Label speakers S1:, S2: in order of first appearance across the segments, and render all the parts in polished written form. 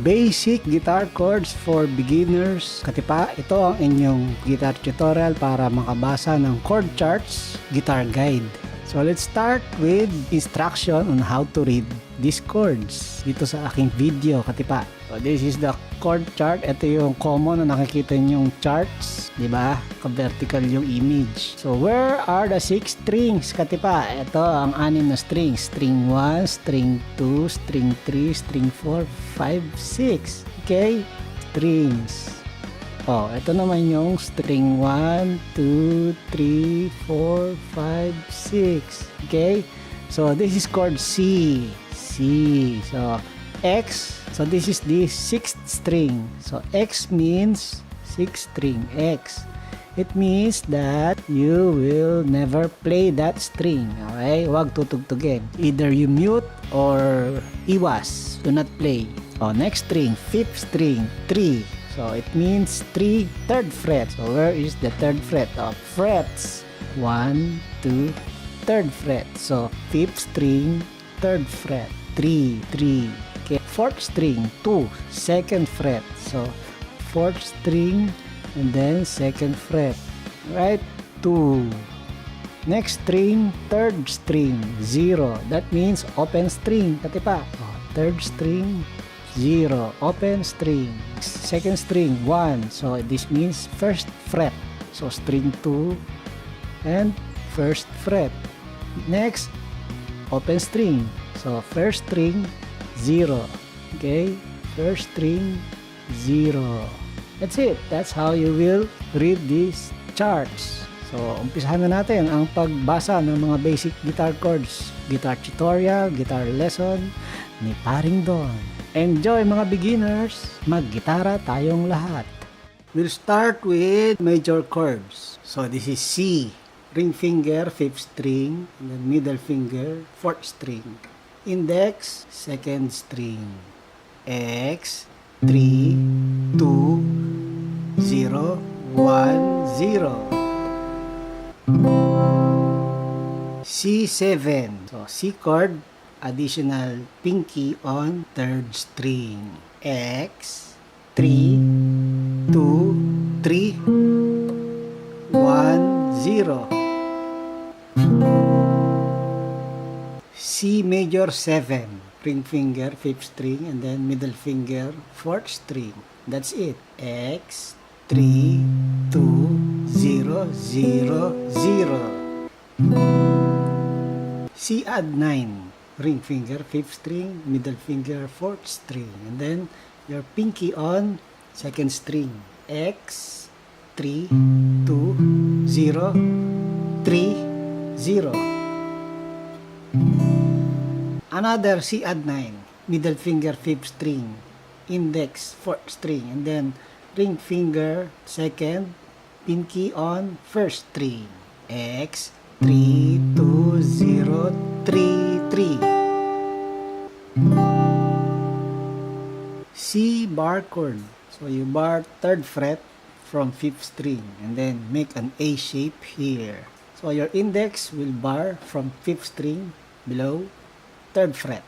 S1: basic guitar chords for beginners. Katipa, ito ang inyong guitar tutorial para makabasa ng chord charts, guitar guide. So let's start with instruction on how to read these chords dito sa aking video, katipa. So this is the chord chart. Ito yung common na nakikita nyong charts, di ba? Ka-vertical yung image. So where are the 6 strings, katipa? Ito ang 6 na strings. String 1, string 2, string 3, string 4, 5, 6. Okay? Strings. Oh, ito naman yung string 1, 2, 3, 4, 5, 6. Okay? So, this is chord C. C. So, X. So, this is the 6th string. So, X means 6th string. X. It means that you will never play that string. Okay? Huwag tutugtugin. Either you mute or iwas. Do not play. Oh, next string. 5th string. 3. So, it means 3, 3rd fret. So, where is the 3rd fret? Oh, frets. 1, 2, 3rd fret. So, 5th string, 3rd fret. 3, 3. Okay. 4th string, 2, 2nd fret. So, 4th string, and then 2nd fret. Right? 2. Next string, 3rd string, 0. That means open string. Katipa. Oh, 3rd string, 0. Open string. 2nd string, 1. So, this means 1st fret. So, string 2 and 1st fret. Next, open string. So, 1st string, 0. Okay? 1st string, 0. That's it. That's how you will read these charts. So, umpisahan na natin ang pagbasa ng mga basic guitar chords. Guitar tutorial, guitar lesson ni Paring Don. Enjoy mga beginners! Maggitara tayong lahat. We'll start with major chords. So this is C. Ring finger, 5th string. And then middle finger, 4th string. Index, 2nd string. X, 3, 2, 0, 1, 0. C7. So C chord, additional pinky on 3rd string. X, 3, 2, 3, 1, 0. C major 7. Ring finger, 5th string, and then middle finger, 4th string. That's it. X, 3, 2, 0, 0, 0. C add 9. Ring finger, 5th string, middle finger, 4th string, and then your pinky on 2nd string. X, 3, 2, 0, 3, 0. Another C add 9. Middle finger, 5th string, index, 4th string, and then ring finger, 2nd, pinky on 1st string. X, 3, 2, 0, 3, 3. C bar chord. So you bar 3rd fret from 5th string and then make an A shape here. So your index will bar from 5th string below 3rd fret.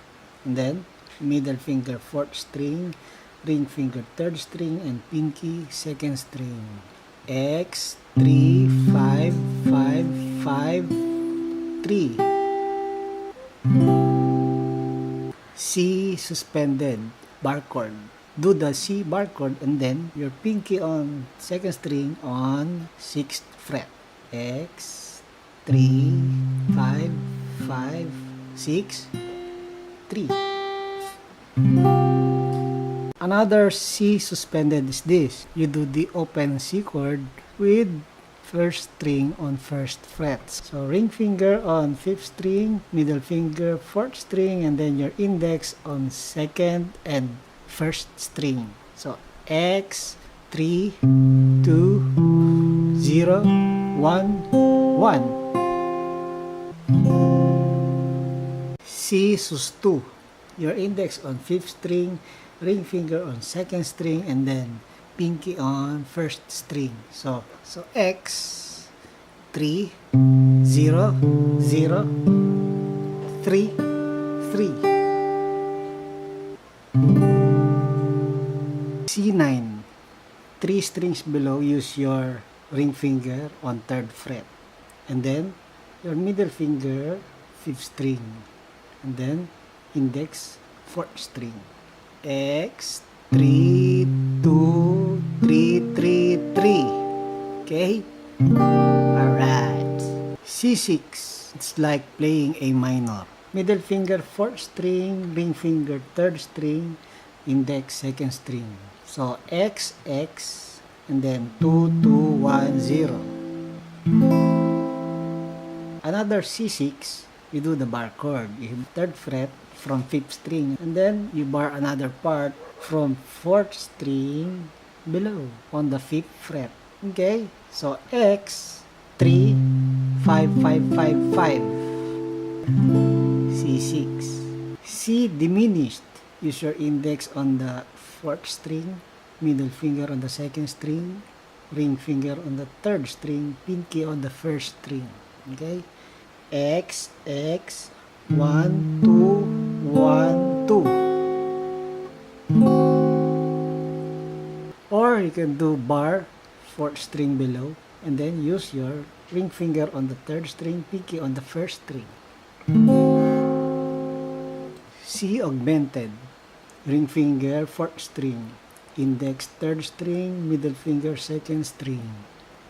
S1: And then middle finger 4th string, ring finger 3rd string, and pinky 2nd string. X, 3, 5, 5, 5, 3. C suspended bar chord. Do the C bar chord and then your pinky on 2nd string on 6th fret. X, 3, 5, 5, 6, 3. Another C suspended is this. You do the open C chord with 1st string on 1st fret. So ring finger on 5th string, middle finger 4th string, and then your index on 2nd and 1st string. So X, 3, 2, 0, 1, 1. C sus 2. Your index on 5th string, ring finger on 2nd string, and then pinky on 1st string. So X, 3, 0, 0, 3, 3. C9. 3 strings below, use your ring finger on 3rd fret. And then, your middle finger, 5th string. And then, index, 4th string. X, 3, 2, 3, 3, 3. Okay? Alright. C6. It's like playing A minor. Middle finger, 4th string, ring finger, 3rd string, index, 2nd string. So, X, X, and then 2, 2, 1, 0. Another C6, you do the bar chord. You have 3rd fret from 5th string, and then you bar another part from 4th string below on the 5th fret. Okay? So, X, 3, 5, 5, 5, 5. C6. C diminished. Use your index on the 4th string, middle finger on the 2nd string, ring finger on the 3rd string, pinky on the 1st string. Okay? X, X, 1, 2, 1, 2. Or you can do bar, 4th string below, and then use your ring finger on the 3rd string, pinky on the 1st string. C augmented. Ring finger, 4th string. Index, 3rd string. Middle finger, 2nd string.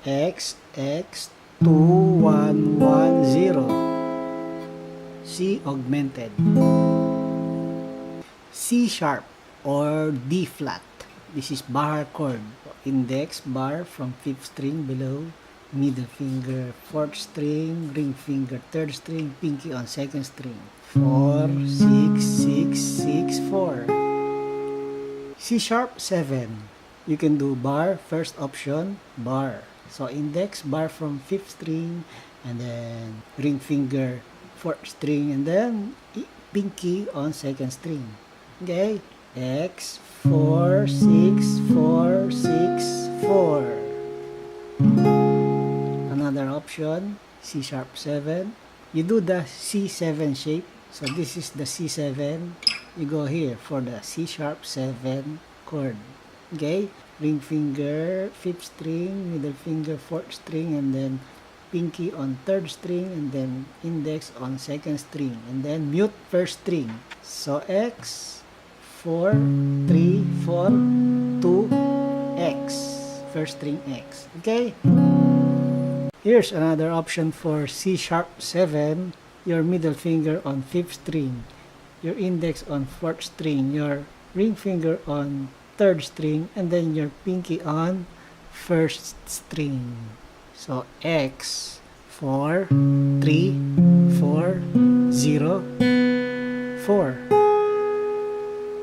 S1: X, X, 2, 1, 1, 0. C augmented. C sharp or D flat. This is bar chord. Index, bar from 5th string below. Middle finger, 4th string. Ring finger, 3rd string. Pinky on 2nd string. 4, 6, 6, 6, 4. C sharp 7. You can do bar, first option, bar. So index, bar from 5th string, and then ring finger, 4th string, and then pinky on 2nd string. Okay? X, 4, 6, 4, 6, 4. Another option, C sharp 7. You do the C7 shape. So this is the C7. You go here for the C sharp 7 chord. Okay? Ring finger, 5th string, middle finger, 4th string, and then pinky on 3rd string, and then index on 2nd string, and then mute 1st string. So X, 4, 3, 4, 2, X. 1st string X. Okay? Here's another option for C sharp 7. Your middle finger on 5th string, your index on 4th string, your ring finger on 3rd string, and then your pinky on 1st string. So X, 4, 3, 4, 0, 4.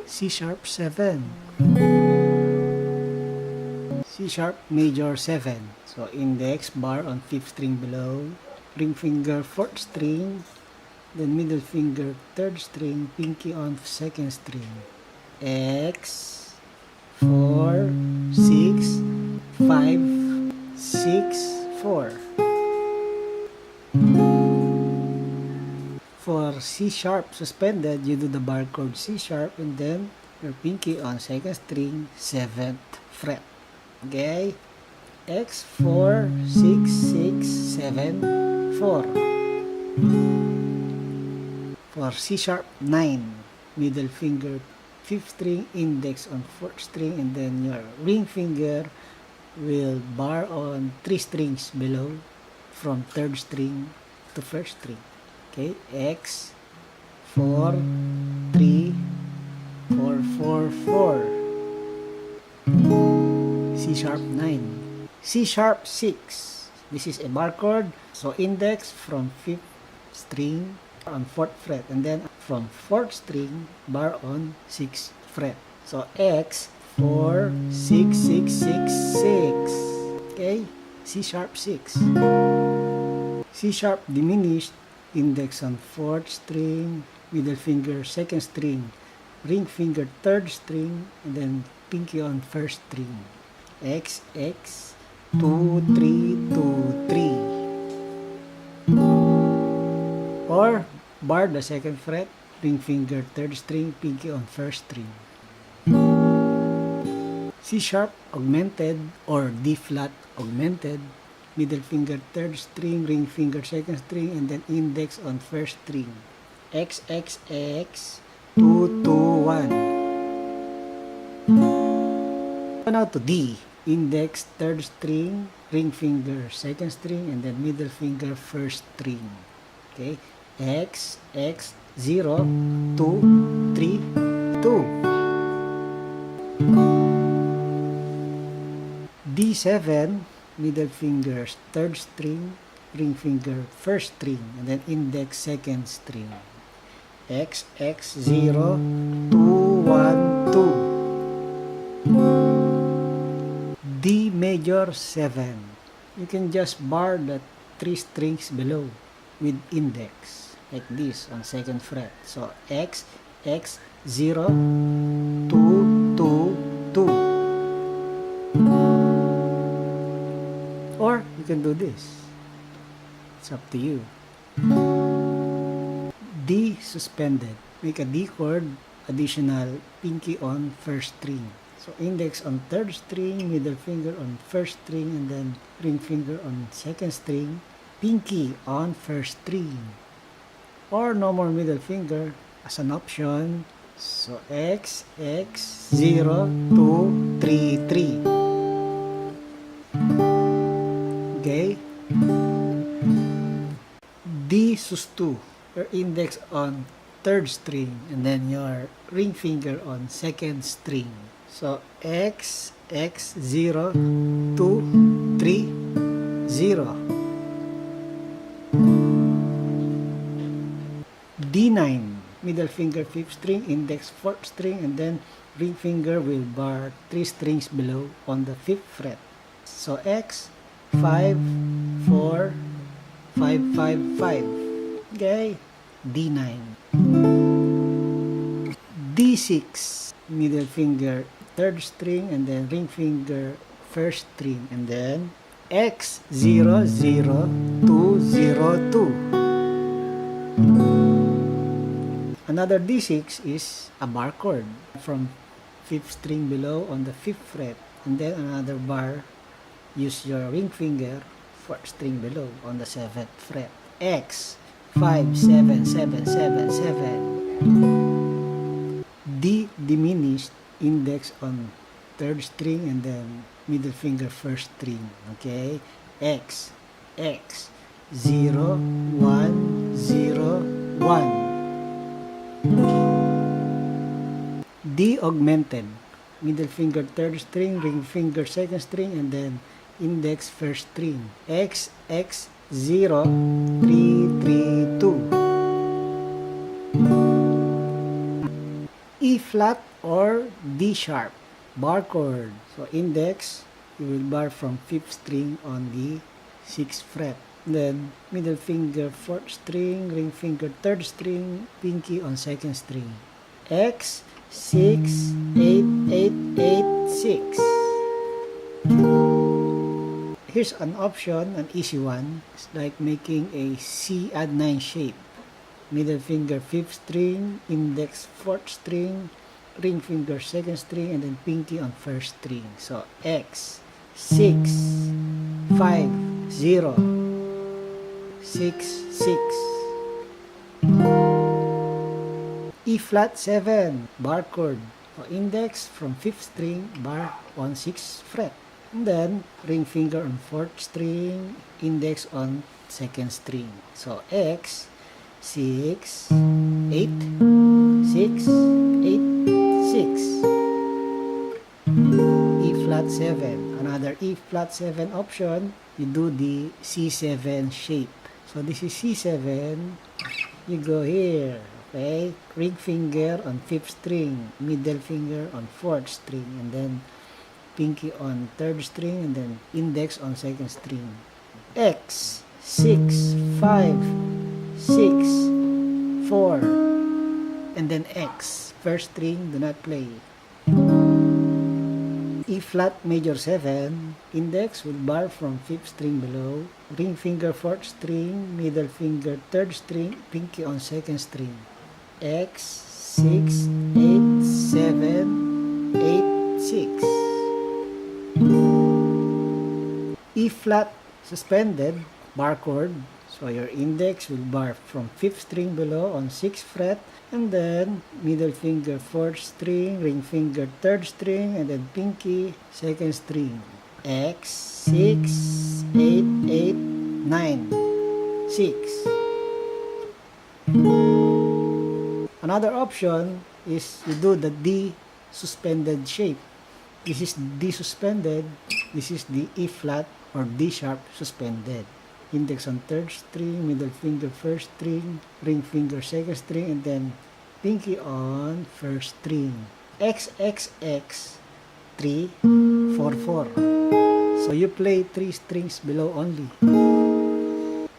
S1: C sharp 7. C sharp major 7. So index, bar on 5th string below, ring finger 4th string, then middle finger 3rd string, pinky on 2nd string. X, 4, 6, 5, 6, 4. For C sharp suspended, you do the bar chord C sharp, and then your pinky on 2nd string, 7th fret. Okay? X, 4, 6, 6, 7, 4. For C sharp 9, middle finger 5th string, index on 4th string, and then your ring finger will bar on 3 strings below from 3rd string to 1st string. Okay? X, 4, 3, 4, 4, 4. C sharp 9. C sharp 6. This is a bar chord. So index from 5th string on 4th fret, and then from 4th string bar on 6th fret. So X, 4, 6, 6, 6, 6. Okay? C sharp 6. C sharp diminished, index on 4th string, middle finger 2nd string, ring finger 3rd string, and then pinky on 1st string. X, X, 2, 3, 2, 3. Or bar the 2nd fret, ring finger 3rd string, pinky on 1st string. C sharp augmented or D flat augmented, middle finger third string, ring finger second string, and then index on first string. XXX 221. Now to D, index third string, ring finger second string, and then middle finger first string. Okay, X, X, 0, 2, 3, 2. D7, middle finger third string, ring finger first string, and then index second string. X, X, 0, 2, 1, 2. D major 7. You can just bar the 3 strings below with index like this on second fret. So X, X, 0, 2, 2, 2. Or you can do this. It's up to you. D suspended. Make a D chord, additional pinky on first string. So index on third string, middle finger on first string, and then ring finger on second string, pinky on first string. Or no more middle finger as an option. So X, X, 0, 2, 3, 3. Okay? D sus 2. Your index on third string, and then your ring finger on second string. So X, X, 0, 2, 3, 0. D9, middle finger fifth string, index fourth string, and then ring finger will bar 3 strings below on the 5th fret. So X, 5, 4, 5, 5, 5. Okay, D9. D6, middle finger third string, and then ring finger first string, and then X, 0, 0, 2, 0, 2. Another D6 is a bar chord from 5th string below on the 5th fret, and then another bar, use your ring finger 4th string below on the 7th fret. X, 5, 7, 7, 7, 7. D diminished, index on third string, and then middle finger first string. Okay, X, X, 0, 1, 0, 1. D augmented, middle finger third string, ring finger second string, and then index first string. X, X, 0, 3, 3, 2. E flat or D sharp, bar chord. So index, you will bar from 5th string on the 6th fret. Then middle finger 4th string, ring finger 3rd string, pinky on 2nd string. X, 6, 8, 8, 8, 6. Here's an option, an easy one. It's like making a C add 9 shape. Middle finger 5th string, index 4th string, ring finger 2nd string, and then pinky on 1st string. So X, 6, 5, 0, 6, 6. E flat 7, bar chord. So index from 5th string, bar on 6th fret. And then ring finger on 4th string, index on 2nd string. So X, 6, 8, 6, 8, 6. E flat 7. Another E flat 7 option, you do the C7 shape. So this is C7. You go here. Okay? Ring finger on 5th string, middle finger on 4th string, and then pinky on 3rd string, and then index on 2nd string. X, 6, 5, 6, 4, and then X, first string, do not play. E flat major 7, index will bar from 5th string below, ring finger 4th string, middle finger 3rd string, pinky on 2nd string. X, 6, 8, 7, 8, 6. flat suspended bar chord. So your index will bar from 5th string below on 6th fret, and then middle finger 4th string, ring finger 3rd string, and then pinky 2nd string. X, 6, 8, 8, 9, 6. Another option is you do the D suspended shape. This is D suspended, this is the E flat or D sharp suspended. Index on 3rd string, middle finger 1st string, ring finger 2nd string, and then pinky on 1st string. X, X, X, 3, 4, 4. So you play 3 strings below only.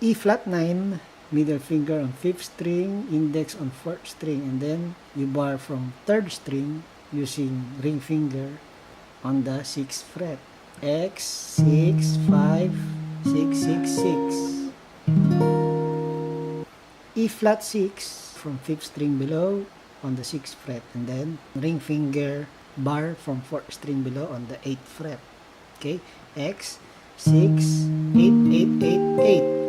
S1: E flat 9, middle finger on 5th string, index on 4th string, and then you bar from 3rd string using ring finger on the 6th fret. X, 6, 5, 6, 6, 6. E flat 6 from 5th string below on the 6th fret, and then ring finger bar from 4th string below on the 8th fret. Okay, X, 6, 8, 8, 8, 8.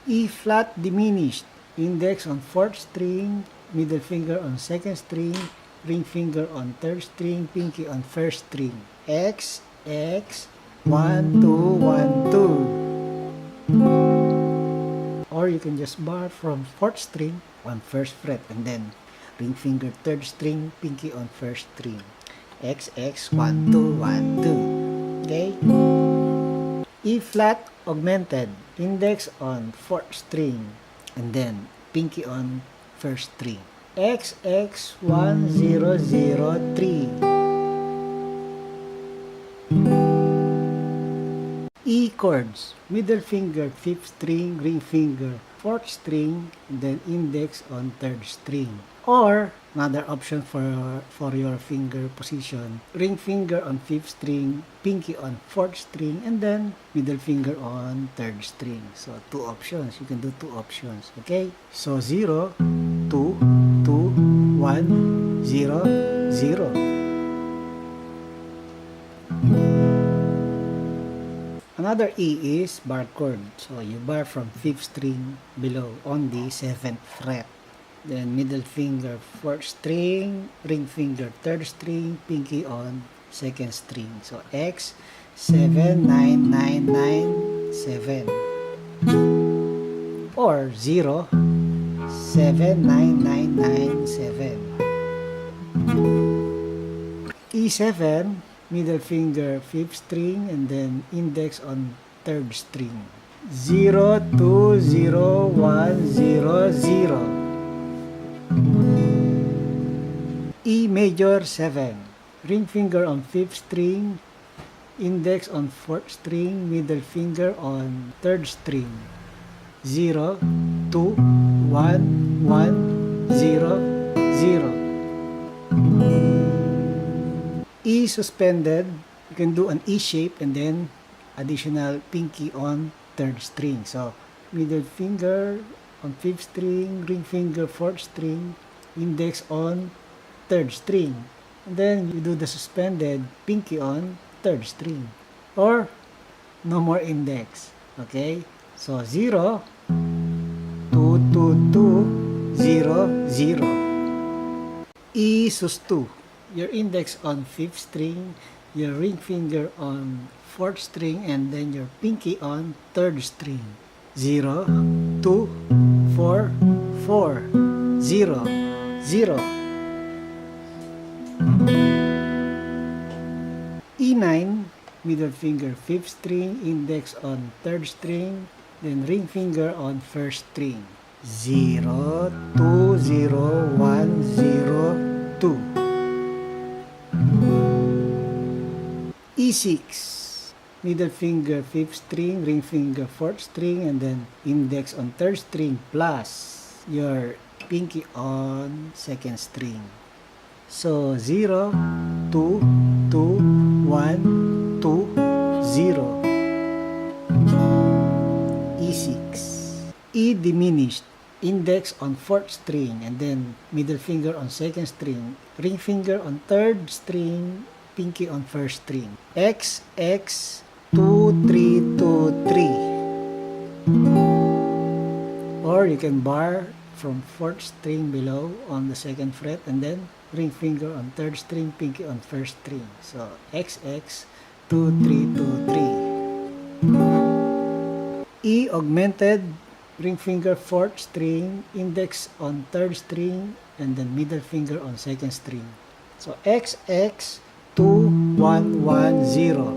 S1: E flat diminished, index on 4th string, middle finger on 2nd string, ring finger on 3rd string, pinky on 1st string. X, X, 1, 2, 1, 2. Or you can just bar from 4th string on 1st fret, and then ring finger 3rd string, pinky on 1st string. X, X, 1, 2, 1, 2. Okay? E flat augmented, index on 4th string, and then pinky on 1st string. X, X, 1, 0, 0, 3. E chords, middle finger 5th string, ring finger 4th string, and then index on 3rd string. Or another option for your finger position, ring finger on 5th string, pinky on 4th string, and then middle finger on 3rd string. So 2 options, you can do 2 options. Okay, so 0, 2, 2, 1, 0, 0. Another E is bar chord. So you bar from 5th string below on the 7th fret. Then middle finger 4th string, ring finger 3rd string, pinky on 2nd string. So X, 7, 9, 9, 9, 7. Or 0, 7, 9, 9, 9, 7. E7, middle finger 5th string, and then index on 3rd string. 0, 2, 0, 1, 0, 0. E major 7, ring finger on 5th string, index on 4th string, middle finger on 3rd string. 0, 2, 1, 1, 0, 0. E suspended, you can do an E shape and then additional pinky on 3rd string. So middle finger on 5th string, ring finger 4th string, index on 3rd string. And then you do the suspended pinky on 3rd string. Or no more index. Okay? So 0, 2, 2, 2, 0, 0. E sus 2. Your index on 5th string, your ring finger on 4th string, and then your pinky on 3rd string. 0, 2, 4, 4, 0, 0. E9, middle finger 5th string, index on 3rd string, then ring finger on 1st string. 0, 2, 0, 1, 0, 2. E6, middle finger 5th string, ring finger 4th string, and then index on 3rd string plus your pinky on 2nd string. So 0, 2, 2, 1, 2, 0. E6. E diminished, index on 4th string, and then middle finger on 2nd string, ring finger on 3rd string, pinky on first string. X, X, 2, 3, 2, 3. Or you can bar from fourth string below on the second fret and then ring finger on third string, pinky on first string. So X, X, 2, 3, 2, 3. E augmented, ring finger fourth string, index on third string, and then middle finger on second string. So X, X, 2, 1, 1, 0.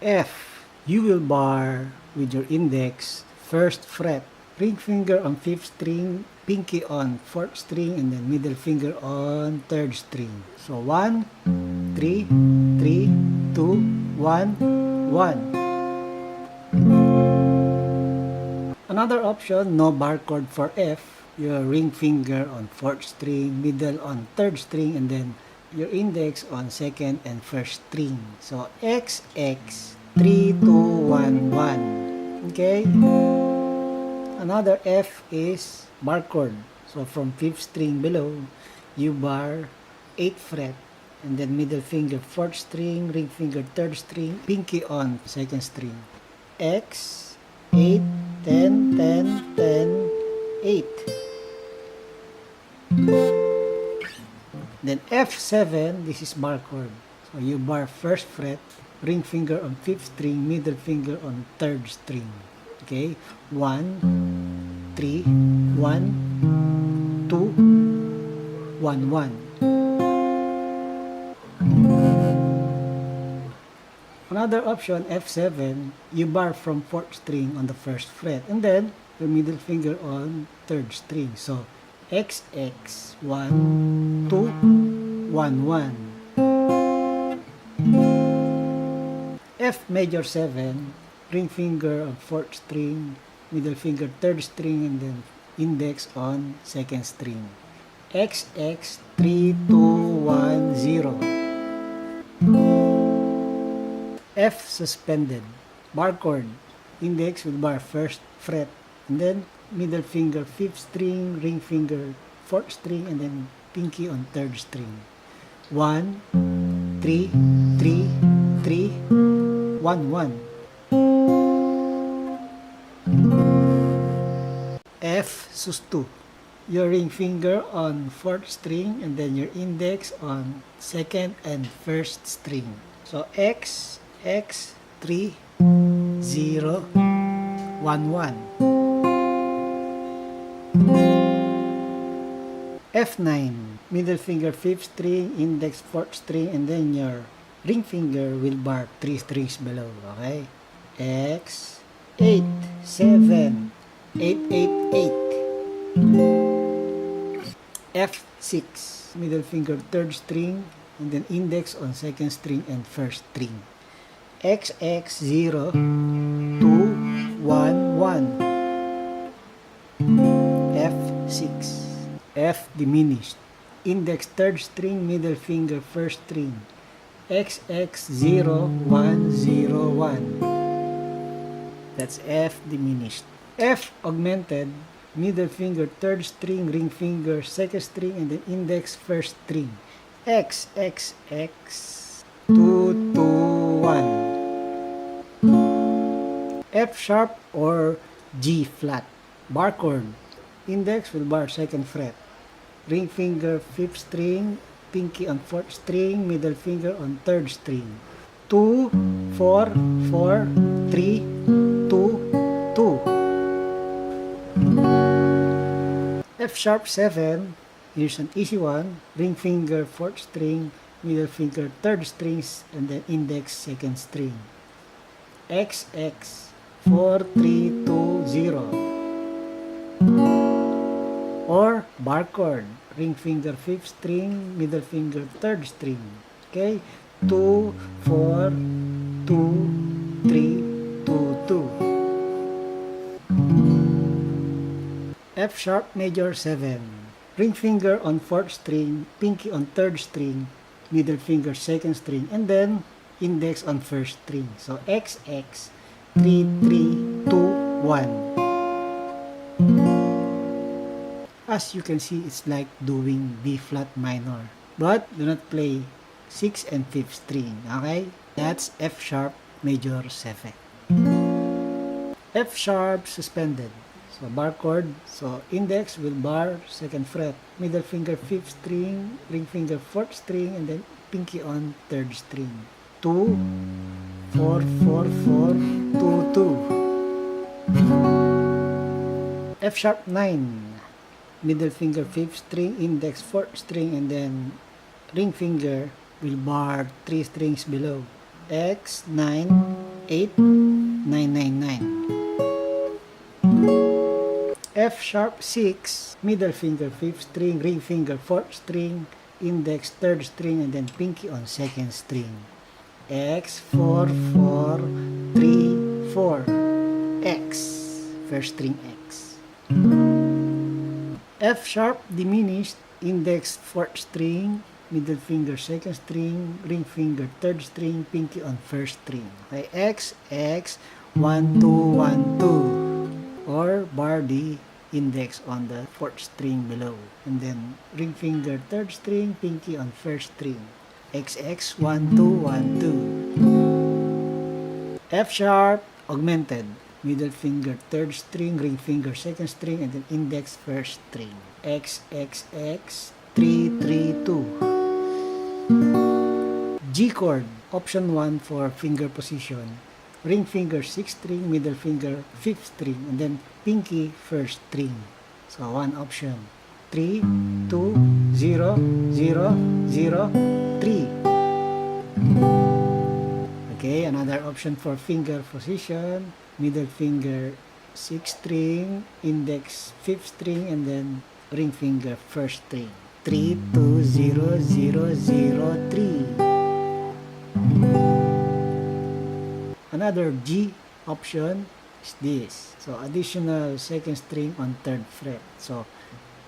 S1: F, you will bar with your index first fret, ring finger on fifth string, pinky on fourth string, and then middle finger on third string. So 1, 3, 3, 2, 1, 1. Another option, no bar chord for F. Your ring finger on fourth string, middle on third string, and then your index on second and first string. So X, X, 3, 2, 1, 1. Okay? Another F is bar chord. So from fifth string below, you bar 8th fret, and then middle finger fourth string, ring finger third string, pinky on second string. X, 8, 10, 10, 10, 8. Then F7, this is bar chord. So you bar first fret, ring finger on fifth string, middle finger on third string. Okay? 1, 3, 1, 2, 1, 1. Another option, F7, you bar from fourth string on the first fret, and then your middle finger on third string. So X, X, 1, 2, 1, 1. F major 7, ring finger on fourth string, middle finger third string, and then index on second string. X, X, 3, 2, 1, 0. F suspended, bar chord, index will bar first fret, and then middle finger fifth string, ring finger fourth string, and then pinky on third string. 1, 3, 3, 3, 1, 1. F sus2, your ring finger on fourth string, and then your index on second and first string. So X, X, 3, 0, 1, 1. F9, middle finger fifth string, index fourth string, and then your ring finger will bar 3 strings below. Okay? X, 8, 7, 8, 8, 8. F6, middle finger third string, and then index on second string and first string. X, X, 0, 2, 1, 1. F6. F diminished, index third string, middle finger first string. X, X, 0, 1, 0, 1. That's F diminished. F augmented, middle finger third string, ring finger second string, and then index first string. X, X, X, 2, 2, 1. F sharp or G flat, bar chord, index will bar second fret, ring finger fifth string, pinky on fourth string, middle finger on third string. 2, 4, 4, 3, 2, 2. F sharp 7, here's an easy one, ring finger fourth string, middle finger third strings, and then index second string. X, X, 4, 3, 2, 0. Or bar chord, ring finger fifth string, middle finger third string. Okay? 2, 4, 2, 3, 2, 2. F sharp major 7. Ring finger on fourth string, pinky on third string, middle finger second string, and then index on first string. So X, X, 3, 3, 2, 1. As you can see, it's like doing B flat minor. but do not play 6th and 5th string. Okay? That's F sharp major 7. F sharp suspended. So bar chord. So index will bar 2nd fret. Middle finger 5th string, ring finger 4th string, and then pinky on 3rd string. 2, 4, 4, 4, 2, 2. F sharp 9. Middle finger 5th string, index 4th string, and then ring finger will bar 3 strings below. X, 9, 8, 9, 9, 9. F sharp 6, middle finger 5th string, ring finger 4th string, index 3rd string, and then pinky on 2nd string. X, 4, 4, 3, 4. X, first string X. F sharp diminished, index 4th string, middle finger 2nd string, ring finger 3rd string, pinky on 1st string. Okay, X, X, 1, 2, 1, 2. Or bar the index on the 4th string below. And then ring finger 3rd string, pinky on 1st string. XX, 1, 2, 1, 2. F sharp augmented. Middle finger 3rd string, ring finger 2nd string, and then index 1st string. X, X, X, 3, 3, 2. G chord, option 1 for finger position. Ring finger 6th string, middle finger 5th string, and then pinky 1st string. So one option. 3, 2, 0, 0, 0, 3. Okay, another option for finger position. Middle finger 6th string, index 5th string, and then ring finger 1st string. 3, 2, 0, 0, 0, 3. Another G option is this. So additional 2nd string on 3rd fret. So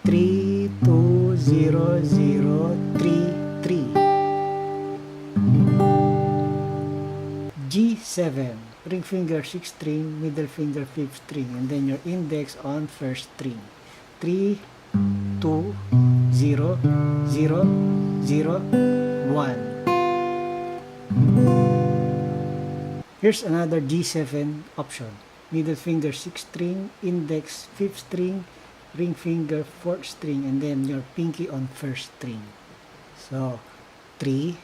S1: 3, 2, 0, 0, 3, 3. G7. Ring finger 6th string, middle finger 5th string, and then your index on 1st string. 3, 2, 0, 0, 0, 1. Here's another G7 option. Middle finger 6th string, index 5th string, ring finger 4th string, and then your pinky on 1st string. So 3,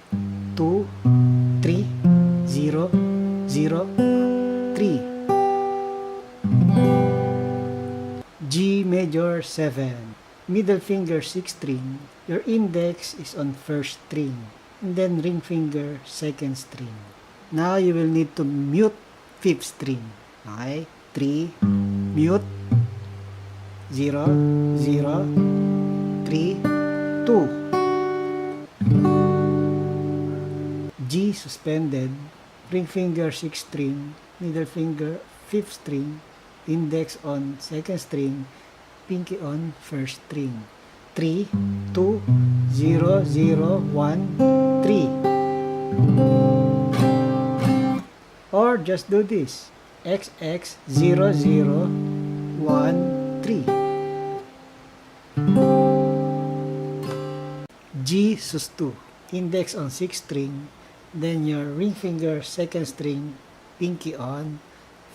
S1: 2, 3, 0, 0, 3. G major 7. Middle finger 6th string. Your index is on 1st string. And then ring finger 2nd string. Now you will need to mute 5th string. Okay? 3, mute, 0, 0, 3, 2. G suspended. Ring finger 6th string, middle finger 5th string, index on 2nd string, pinky on 1st string. 3, 2, 0, 0, 1, 3. Or just do this. XX, 0, 0, 1, 3. G sus 2. Index on 6th string, then your ring finger 2nd string, pinky on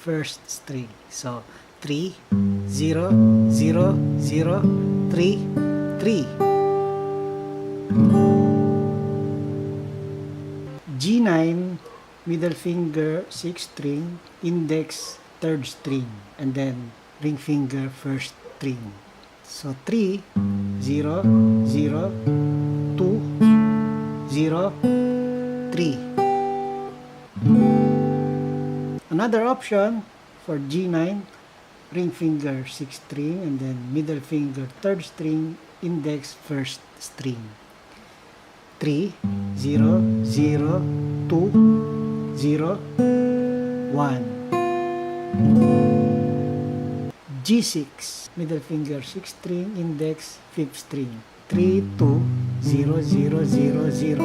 S1: 1st string. So 3, 0, 0, 0, 3, 3. G9, middle finger 6th string, index 3rd string, and then ring finger 1st string. So 3, 0, 0, 2, 0, 3. Another option for G9, ring finger 6th string, and then middle finger 3rd string, index 1st string. 3, 0, 0, 2, 0, 1. G6, middle finger 6th string, index 5th string. 3, 2, 0, 0, 0, 0.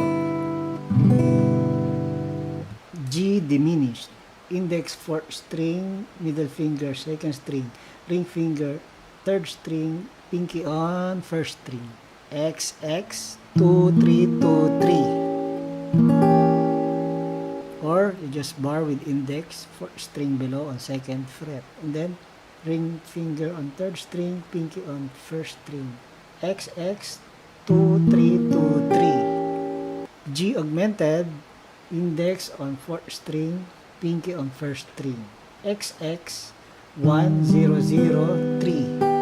S1: G diminished, index 4th string, middle finger 2nd string, ring finger 3rd string, pinky on 1st string. XX 2323. Or you just bar with index for string below on second fret, and then ring finger on third string, pinky on first string. XX 2323. G augmented, index on fourth string, pinky on first string. XX 1003.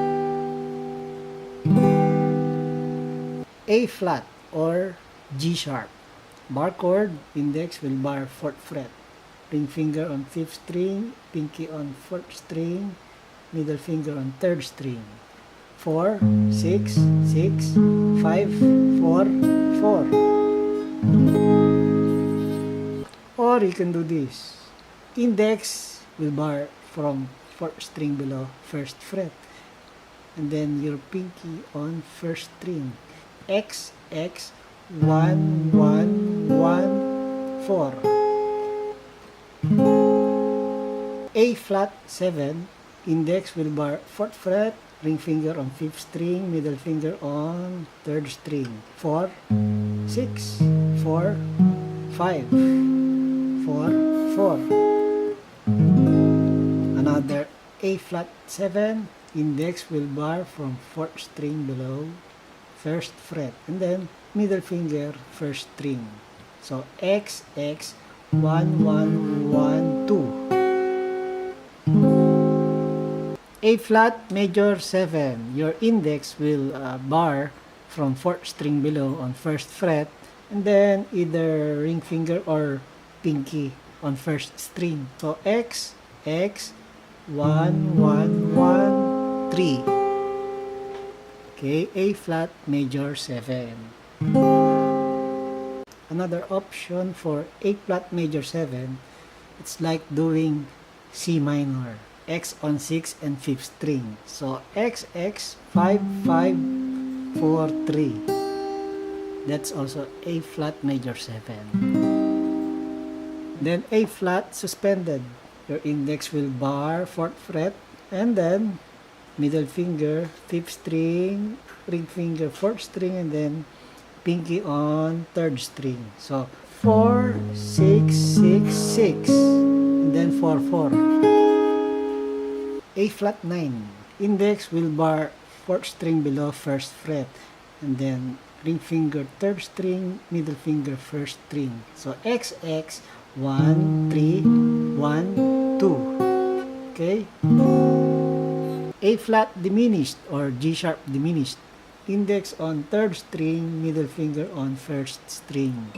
S1: A flat or G sharp. Bar chord, index will bar 4th fret. Ring finger on 5th string, pinky on 4th string, middle finger on 3rd string. 4, 6, 6, 5, 4, 4. Or you can do this. Index will bar from 4th string below 1st fret. And then your pinky on 1st string. X, X, 1, 1, 1, 4. A flat 7, index will bar 4th fret, ring finger on 5th string, middle finger on 3rd string. 4, 6, 4, 5, 4, 4. Another A flat 7, index will bar from 4th string below 1st fret, and then middle finger, 1st string. So X, X, 1, 1, 1, 2. A flat major 7, your index will bar from 4th string below on 1st fret, and then either ring finger or pinky on 1st string. So X, X, 1, 1, 1, 3. Okay, A flat major 7. Another option for A flat major 7, it's like doing C minor, X on 6 and 5th string. So X, X, 5, 5, 4, 3. That's also A flat major 7. Then A flat suspended, your index will bar 4th fret, and then middle finger, 5th string, ring finger, 4th string, and then pinky on 3rd string. So 4, 6, 6, 6, and then 4, 4. A flat 9, index will bar 4th string below 1st fret, and then ring finger 3rd string, middle finger 1st string. So X, X, 1, 3, 1, 2. Okay? A flat diminished or G sharp diminished, index on 3rd string, middle finger on 1st string.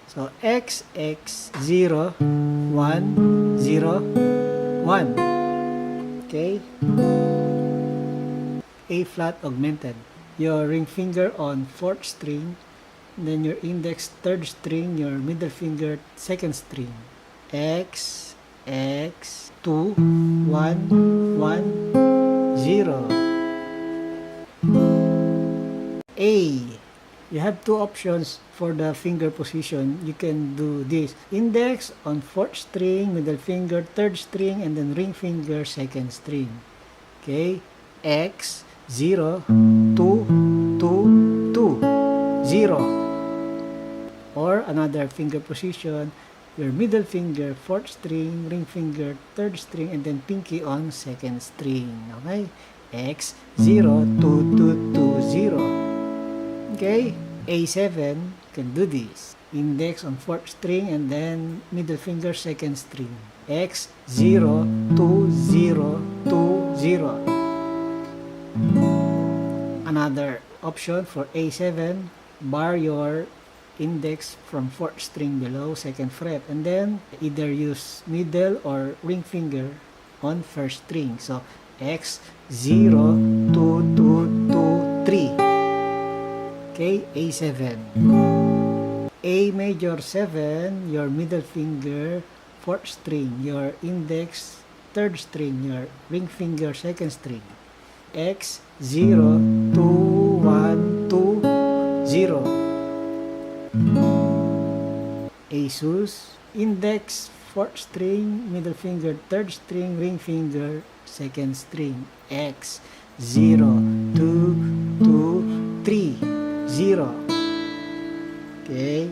S1: So X, X, 0, 1, 0, 1. Okay? A flat augmented, your ring finger on 4th string, then your index 3rd string, your middle finger 2nd string. X, X, 2, 1, 1, 0. A, you have two options for the finger position. You can do this. Index on 4th string, middle finger 3rd string, and then ring finger 2nd string. Okay? X, 0, 2, 2, 2, 0. Or another finger position, your middle finger 4th string, ring finger 3rd string, and then pinky on 2nd string. Okay? X, 0, 2, 2, 2, 0. Okay? A7 can do this. Index on 4th string and then middle finger 2nd string. X, 0, 2, 0, 2, 0. Another option for A7, bar your index from 4th string below 2nd fret, and then either use middle or ring finger on 1st string. So X, 0, 2, 2, 2, 3. Okay, A7. A major 7, your middle finger 4th string, your index 3rd string, your ring finger 2nd string. X, 0, 2, 1, 2, 0. A sus, index 4th string, middle finger 3rd string, ring finger 2nd string. X, 0, 2, 2, 3. 0. Okay.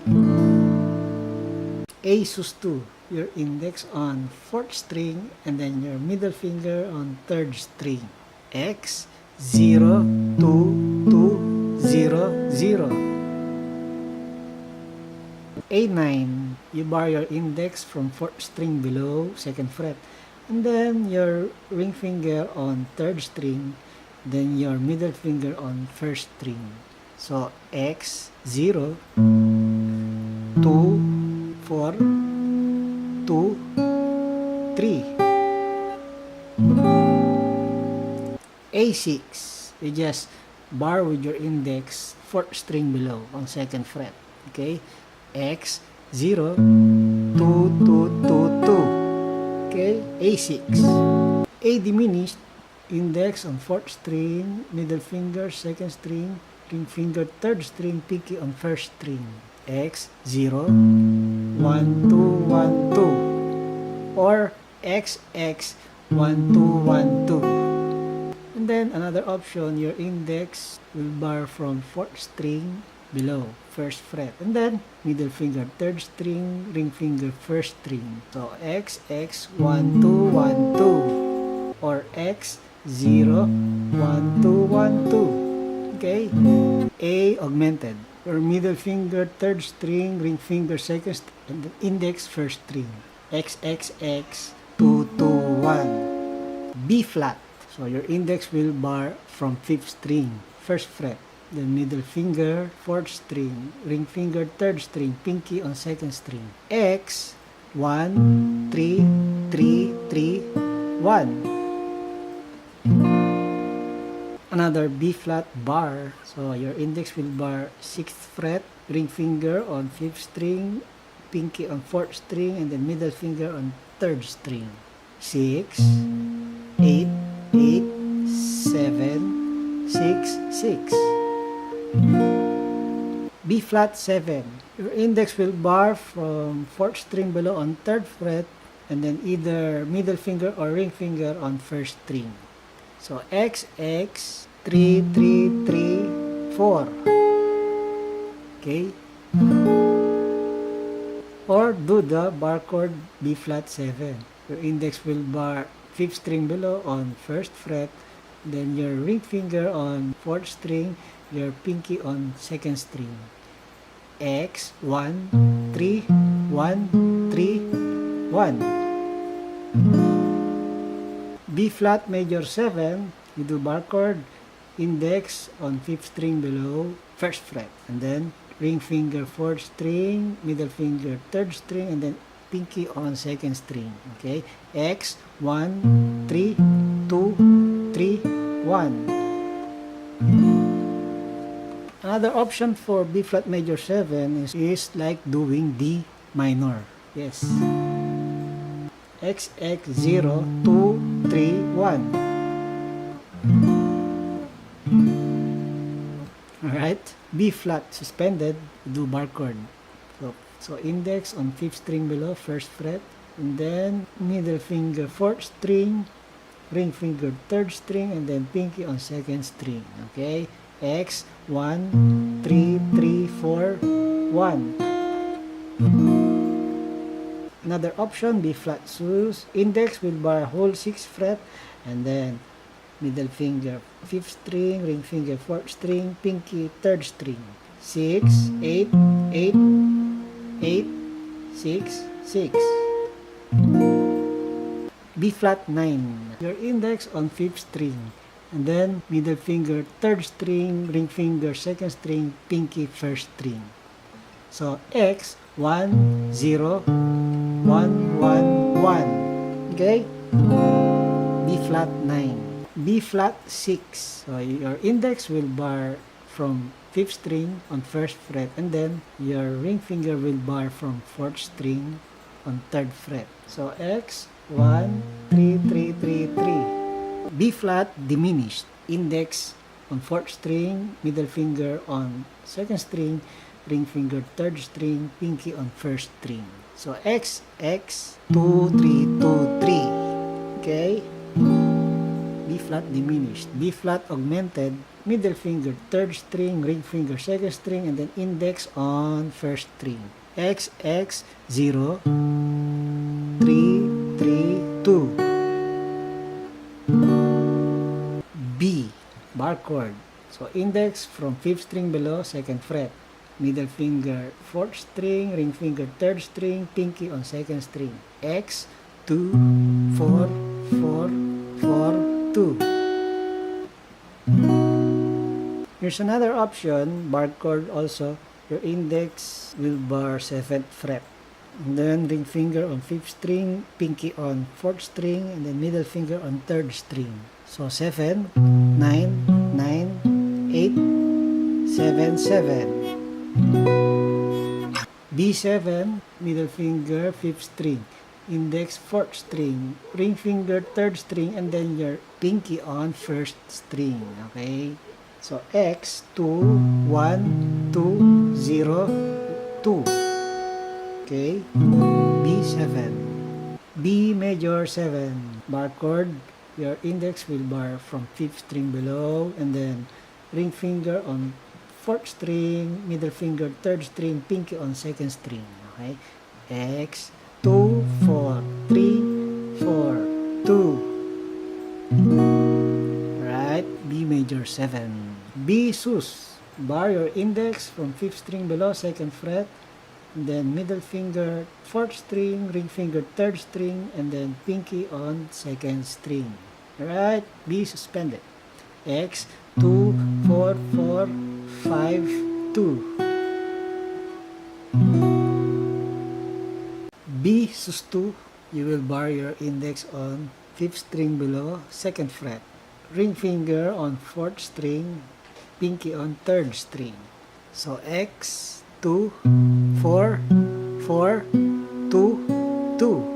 S1: A sus2, your index on 4th string and then your middle finger on 3rd string. X 0 2 2 0 0. A9, you bar your index from 4th string below 2nd fret, and then your ring finger on 3rd string, then your middle finger on 1st string. So X 0 2 4 2 3. A6, you just bar with your index 4th string below on 2nd fret. Okay, X 0 2 2 2 2. Okay, A6. A diminished, index on 4th string, middle finger 2nd string, ring finger 3rd string, pinky on 1st string. X 0 1 2 1 2, or XX 1 2 1 2. And then another option, your index will bar from 4th string below 1st fret, and then middle finger 3rd string, ring finger 1st string. So XX 1 2 1 2, or X 0 1 2 1 2. Okay, A augmented, your middle finger 3rd string, ring finger 2nd string, and the index 1st string. XXX 2 2 1. B flat, so your index will bar from 5th string 1st fret, then middle finger 4th string, ring finger 3rd string, pinky on 2nd string. X 1 3 3 3 1. Another B flat bar, so your index will bar 6th fret, ring finger on 5th string, pinky on 4th string, and then middle finger on 3rd string. 6 8 8 7 6 6. B flat 7, your index will bar from 4th string below on 3rd fret, and then either middle finger or ring finger on 1st string. So XX 3 3 3 4. Okay, or do the bar chord B flat 7. Your index will bar 5th string below on 1st fret, then your ring finger on 4th string, your pinky on 2nd string. X 1 3 1 3 1. B flat major 7, you do bar chord, index on 5th string below 1st fret, and then ring finger 4th string, middle finger 3rd string, and then pinky on 2nd string. Okay, X 1 3 2 3 1. Another option for B flat major 7 is like doing D minor. Yes, XX 0 2 3 1. Alright, B flat suspended, do bar chord. So index on 5th string below 1st fret, and then middle finger 4th string, ring finger 3rd string, and then pinky on 2nd string. Okay, X 1 3 3 4 1. Another option, B flat sus, index will bar whole 6th fret, and then middle finger 5th string, ring finger 4th string, pinky 3rd string. 6 8 8 8 6 6. B flat 9, your index on 5th string, and then middle finger 3rd string, ring finger 2nd string, pinky 1st string. So X 1 0 1 1 1. Okay, B flat 9. B flat 6, so your index will bar from 5th string on 1st fret, and then your ring finger will bar from 4th string on 3rd fret. So X 1 3 3 3 3. B flat diminished, index on 4th string, middle finger on 2nd string, ring finger 3rd string, pinky on 1st string. So X 2 3 2 3. Okay, B flat diminished, B flat augmented, middle finger third string, ring finger second string, and then index on first string. X, X, 0, 3, 3, 2. B, bar chord. So index from 5th string below, 2nd fret. Middle finger 4th string, ring finger 3rd string, pinky on 2nd string. X, 2, 4, 4, 4, 2. Here's another option, bar chord also. Your index will bar 7th fret. And then ring finger on 5th string, pinky on 4th string, and then middle finger on 3rd string. So 7, 9, 9, 8, 7, 7. B7, middle finger 5th string, index 4th string, ring finger 3rd string, and then your pinky on 1st string. Okay? So X, 2, 1, 2, 0, 2. Okay? B7. B major 7, bar chord. Your index will bar from 5th string below, and then ring finger on 4th string, middle finger 3rd string, pinky on 2nd string. Okay? X, 2, 4, 3, 4, 2. Right? B major 7. B sus. Bar your index from 5th string below, 2nd fret, and then middle finger 4th string, ring finger 3rd string, and then pinky on 2nd string. Alright? B suspended. X, 2, 4, 4, 5, 2. B sus 2, you will bar your index on 5th string below, 2nd fret. Ring finger on 4th string, pinky on 3rd string. So X, 2, 4, 4, 2, 2.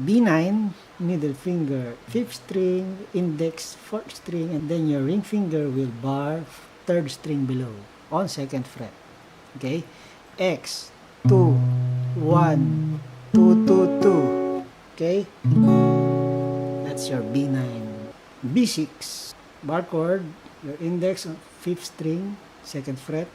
S1: B9, middle finger 5th string, index 4th string, and then your ring finger will bar 3rd string below on 2nd fret. Okay? X, 2, 1, 2, 2, 2. Okay? That's your B9. B6, bar chord, your index on 5th string, 2nd fret,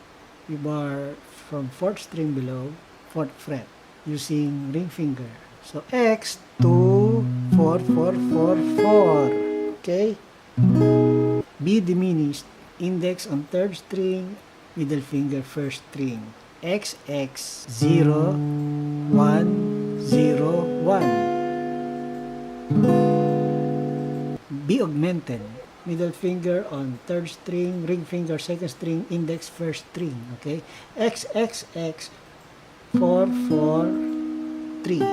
S1: you bar from 4th string below, 4th fret, using ring finger. So X, 2, 4, 4, 4, 4. Okay? B diminished, index on 3rd string, middle finger 1st string. X, X, 0, 1, 0, 1. B augmented, middle finger on 3rd string, ring finger 2nd string, index 1st string. Okay? X, X, X, 4, 4, 3.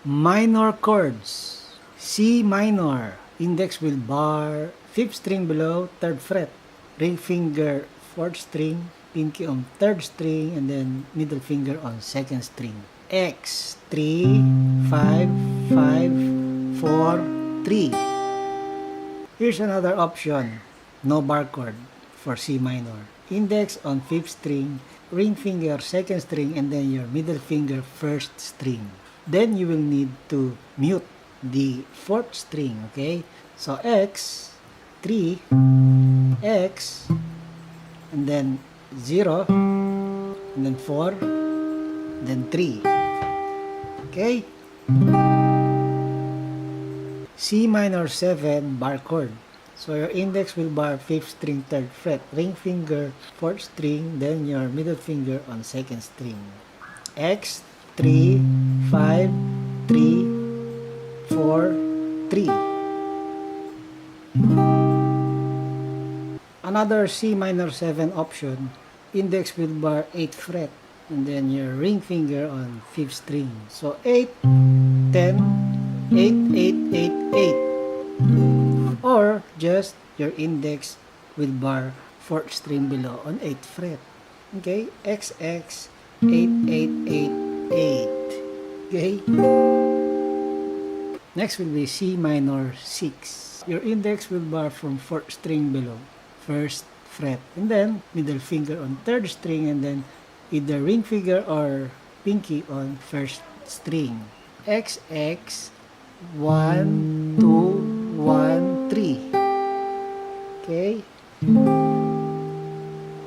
S1: Minor chords. C minor, index will bar 5th string below, 3rd fret. Ring finger 4th string, pinky on 3rd string, and then middle finger on 2nd string. X, 3, 5, 5, 4, 3. Here's another option, no bar chord for C minor. Index on 5th string, ring finger 2nd string, and then your middle finger 1st string. Then you will need to mute the 4th string, okay? So X, 3, X, and then 0, and then 4, then 3. Okay? C minor 7, bar chord. So your index will bar 5th string 3rd fret, ring finger 4th string, then your middle finger on 2nd string. X, 3, 5, 3, 4, 3. Another C minor 7 option, index will bar 8th fret, and then your ring finger on 5th string. So 8, 10, 8, 8, 8, 8. Or just your index will bar 4th string below on 8th fret. Okay? XX, 8, 8, 8, 8. Okay? Next will be C minor 6. Your index will bar from 4th string below, 1st fret, and then middle finger on 3rd string, and then either ring finger or pinky on 1st string. XX 1, 2, 1, 3. Okay?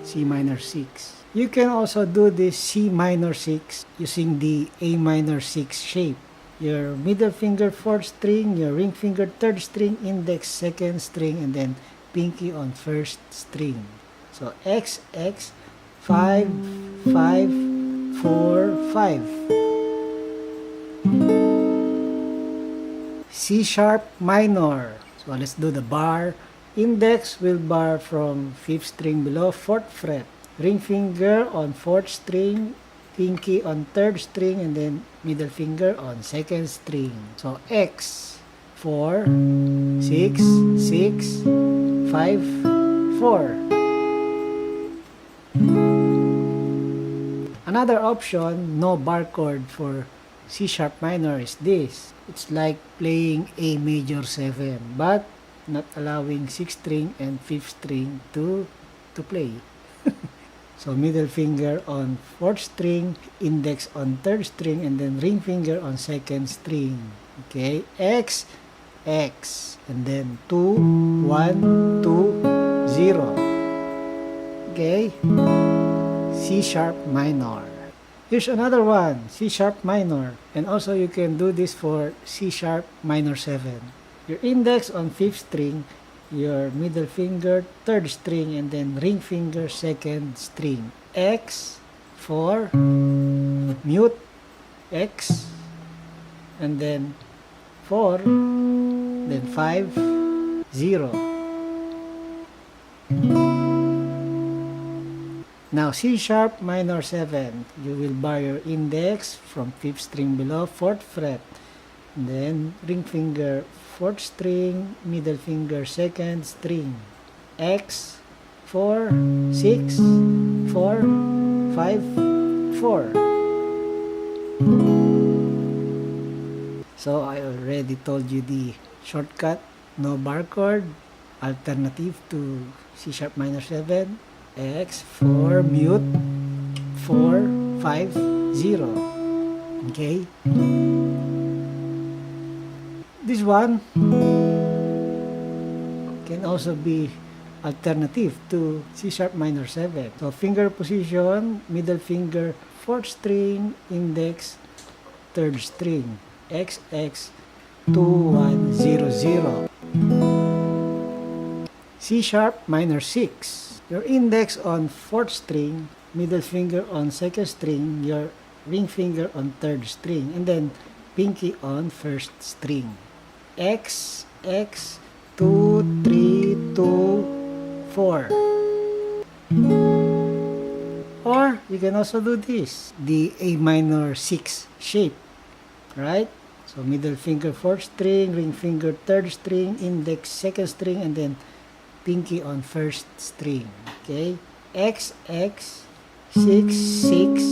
S1: C minor 6. You can also do this C minor 6 using the A minor 6 shape. Your middle finger 4th string, your ring finger 3rd string, index 2nd string, and then pinky on 1st string. So XX 5, 5, 4, 5. C sharp minor. So let's do the bar. Index will bar from 5th string below 4th fret. Ring finger on 4th string, pinky on 3rd string, and then middle finger on 2nd string. So X 4, 6, 6, 5, 4. Another option, no bar chord for C sharp minor is this. It's like playing A major 7, but not allowing 6th string and 5th string to play. So middle finger on 4th string, index on 3rd string, and then ring finger on 2nd string. Okay, X, X, and then 2, 1, 2, 0. Okay, C sharp minor. Here's another one, C sharp minor. And also you can do this for C sharp minor 7. Your index on 5th string, your middle finger 3rd string, and then ring finger 2nd string. X 4, mute, X, and then 4, then 5, 0. Now C sharp minor 7, you will bar your index from 5th string below 4th fret, and then ring finger 4th string, middle finger 2nd string. X 4, 6, 4, 5, 4. So I already told you the shortcut, no bar chord, alternative to C sharp minor 7. X 4, mute, 4, 5, 0. Okay? This one can also be alternative to C sharp minor 7. So finger position, middle finger 4th string, index 3rd string. XX 2, 1, 0, 0. C sharp minor 6. Your index on 4th string, middle finger on 2nd string, your ring finger on 3rd string, and then pinky on 1st string. X, X, 2, 3, 2, 4. Or you can also do this, the A minor 6 shape, right? So middle finger 4th string, ring finger 3rd string, index 2nd string, and then pinky on 1st string. Okay? X, X, 6, 6,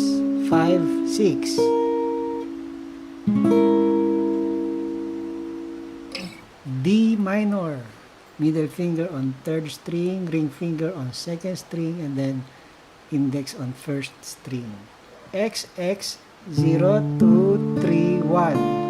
S1: 5, 6. D minor. Middle finger on 3rd string, ring finger on 2nd string, and then index on 1st string. X, X, 0, 2, 3, 1.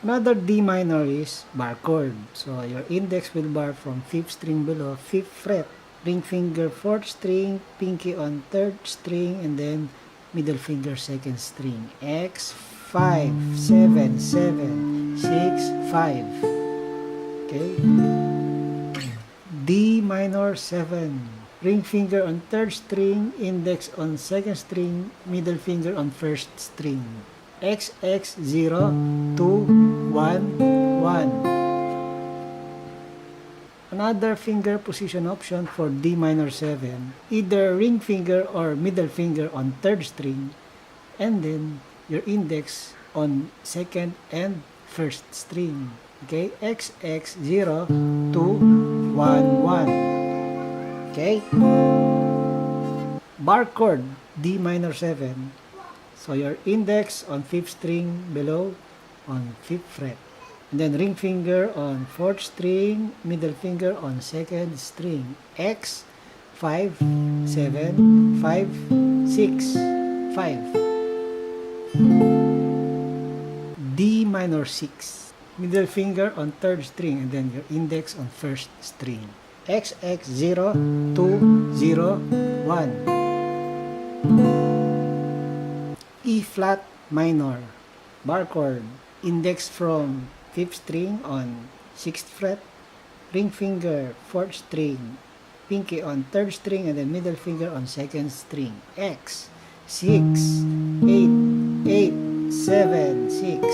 S1: Another D minor is bar chord. So your index will bar from 5th string below 5th fret. Ring finger 4th string, pinky on 3rd string, and then middle finger 2nd string. X 5, 7, 7, 6, 5. Okay. D minor 7. Ring finger on 3rd string, index on 2nd string, middle finger on 1st string. XX 0, 2, 1, 1. Another finger position option for D minor 7, either ring finger or middle finger on 3rd string, and then your index on 2nd and 1st string. Okay, XX 0, 2, 1, 1. Okay? Bar chord, D minor 7. So your index on 5th string below on 5th fret. And then ring finger on 4th string, middle finger on 2nd string. X, 5, 7, 5, 6, 5. D minor 6. Middle finger on third string and then your index on first string. XX 0, 2, 0, 1. E flat minor. Bar chord. Index from 5th string on 6th fret. Ring finger 4th string. Pinky on 3rd string and then middle finger on 2nd string. X 6, 8, 8, 7, 6.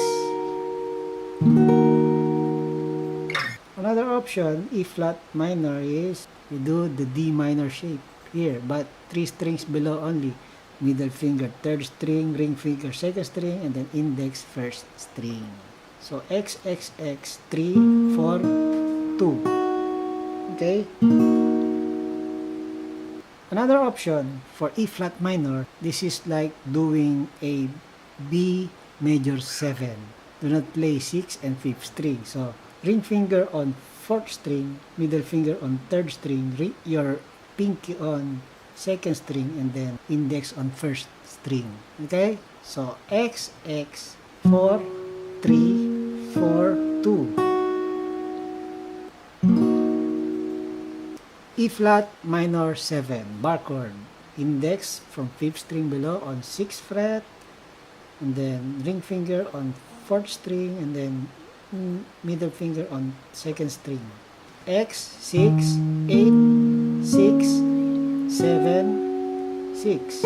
S1: Another option, E flat minor, is you do the D minor shape here, but 3 strings below only. Middle finger 3rd string, ring finger 2nd string, and then index 1st string. So X, 3, 4, 2. Okay? Another option for E flat minor, this is like doing a B major 7. Do not play 6 and 5th string. So ring finger on 4th string, middle finger on 3rd string, your pinky on 2nd string, and then index on 1st string. Okay? So X, 4, 3, 4, 2. E flat minor 7, bar chord. Index from 5th string below on 6th fret, and then ring finger on 4th string, and then middle finger on 2nd string. X, 6, 8, 6, 7, 6.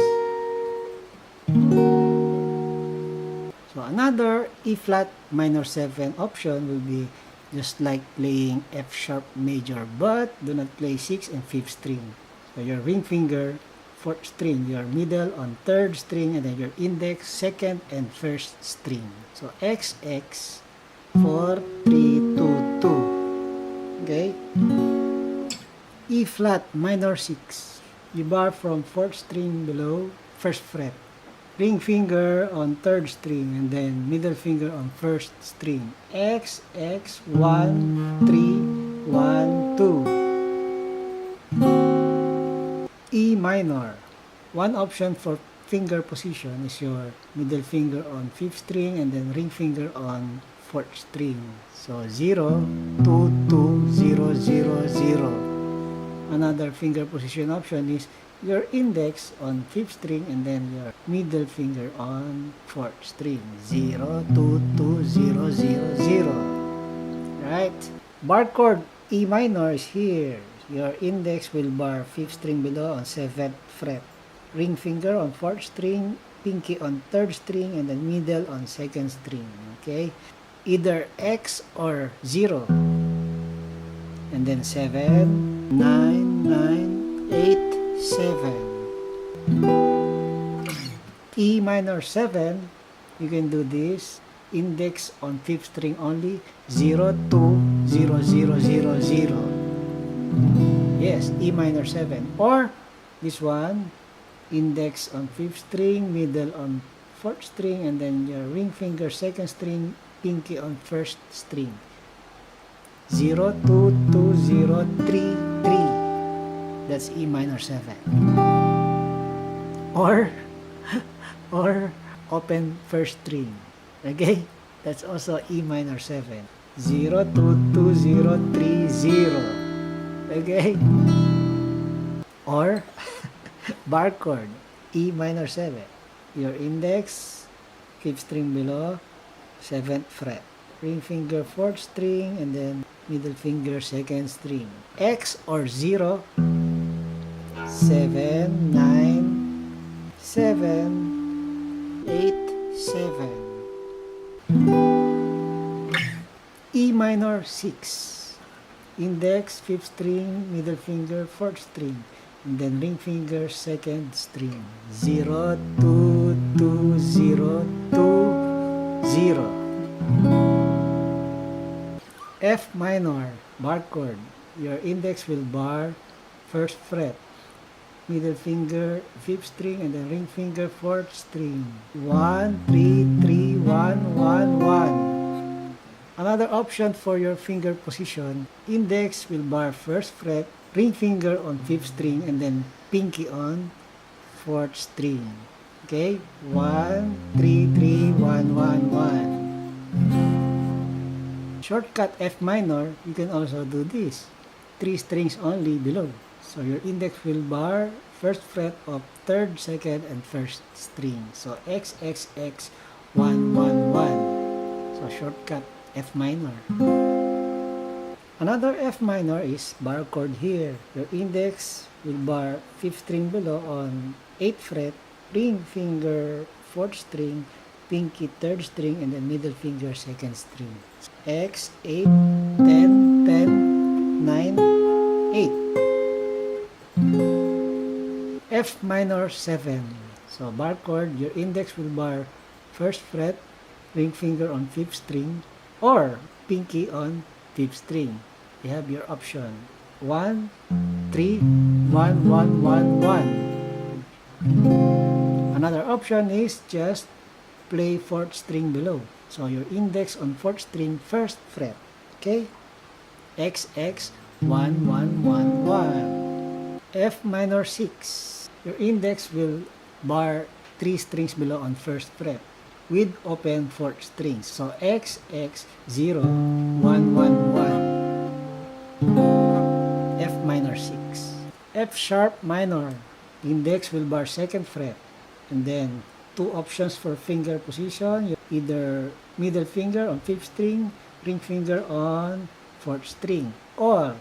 S1: So another E flat minor 7 option will be just like playing F sharp major, but do not play 6 and 5th string. So your ring finger 4th string, your middle on 3rd string, and then your index 2nd and 1st string. So XX 4, 3, 2, 2. Okay? E flat minor 6. You bar from 4th string below 1st fret. Ring finger on 3rd string and then middle finger on 1st string. X, 1, 3, 1, 2. E minor. One option for finger position is your middle finger on 5th string and then ring finger on 4th string. So 0, 2, 2, 0, 0, 0. Another finger position option is your index on 5th string and then your middle finger on 4th string. 0, 2, 2, 0, 0, 0. Right? Bar chord E minor is here. Your index will bar 5th string below on 7th fret. Ring finger on 4th string, pinky on 3rd string, and then middle on 2nd string. Okay? Either X or 0. And then 7, 9, 9, 8, 7. E minor 7, you can do this. Index on 5th string only. 0, 2, 0, 0, 0, 0. Yes, E minor 7. Or this one, index on 5th string, middle on 4th string, and then your ring finger 2nd string, pinky on 1st string. 0, 2, 2, 0, 3, 3. That's E minor 7. Or open 1st string. Okay? That's also E minor 7. 0, 2, 2, 0, 3, 0. Okay? Or bar chord, E minor 7. Your index, 5th string below, 7th fret. Ring finger 4th string and then middle finger 2nd string. X or 0, 7, 9, 7, 8, 7. E minor 6. Index 5th string, middle finger 4th string, and then ring finger 2nd string. 0, 2, 2, 0, 2, 0. F minor, bar chord. Your index will bar 1st fret, middle finger 5th string, and then ring finger 4th string. 1, 3, 3, 1, 1, 1. Another option for your finger position, index will bar 1st fret, ring finger on 5th string, and then pinky on 4th string. Okay? 1, 3, 3, 1, 1, 1. Shortcut F minor, you can also do this. 3 strings only below. So your index will bar first fret of third, second, and first string. So X, X, X, 1, 1, 1. So shortcut F minor. Another F minor is bar chord here. Your index will bar 5th string below on 8th fret, ring finger 4th string, pinky 3rd string, and then middle finger 2nd string. X, 8, 10, 10, 9, 8. F minor 7. So bar chord, your index will bar 1st fret, ring finger on 5th string, or pinky on 5th string. You have your option 1, 3, 1, 1, 1, 1. Another option is just play 4th string below. So your index on 4th string, 1st fret. Okay? X, X, 1, 1, 1, 1. F minor 6. Your index will bar 3 strings below on 1st fret with open 4th strings. So X, X, 0, 1, 1, 1. F minor 6. F sharp minor. Index will bar 2nd fret. And then 2 options for finger position. Either middle finger on 5th string, ring finger on 4th string, or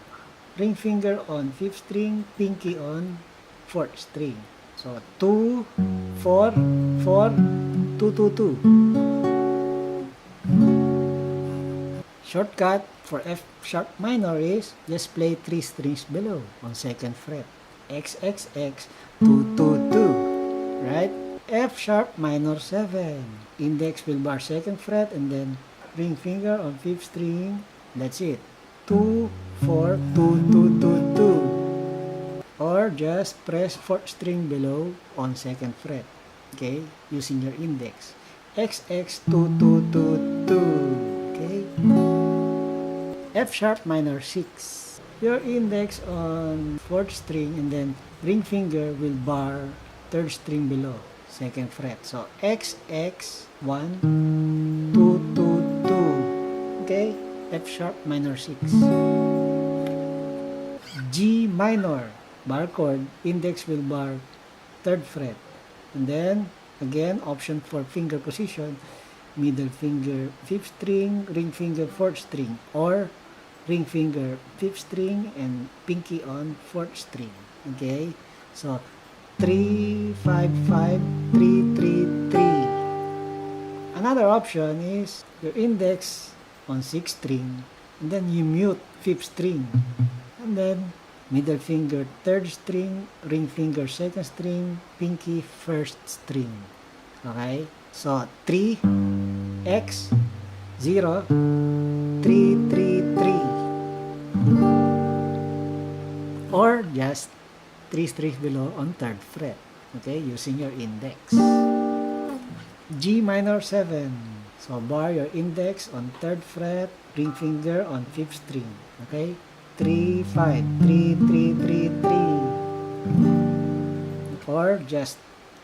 S1: ring finger on 5th string, pinky on 4th string. So 2, 4, 4, 2, 2, 2. Shortcut for F sharp minor is just play 3 strings below on 2nd fret. X, X, X, 2, 2, 2. Right? F sharp minor 7. Index will bar 2nd fret and then ring finger on 5th string. That's it. 2, 4, 2, 2, 2, 2. Or just press 4th string below on 2nd fret. Okay? Using your index. X, X, 2, 2, 2, 2. Okay? F sharp minor 6. Your index on 4th string and then ring finger will bar 3rd string below 2nd fret. So X, X, 1, 2, 2, 2. Okay? F sharp minor 6. G minor. Bar chord. Index will bar 3rd fret. And then, again, option for finger position. Middle finger 5th string, ring finger 4th string, or ring finger 5th string and pinky on 4th string. Okay? So, 3, 5, 5, 3, 3, 3. Another option is your index on 6th string, and then you mute 5th string, and then middle finger 3rd string, ring finger 2nd string, pinky 1st string. Okay? So, 3, X, 0, 3, 3, 3. Or just 3 strings below on 3rd fret. Okay? Using your index. G minor 7. So, bar your index on 3rd fret, ring finger on 5th string. Okay? 3, 5, 3, 3, 3, 3. Or just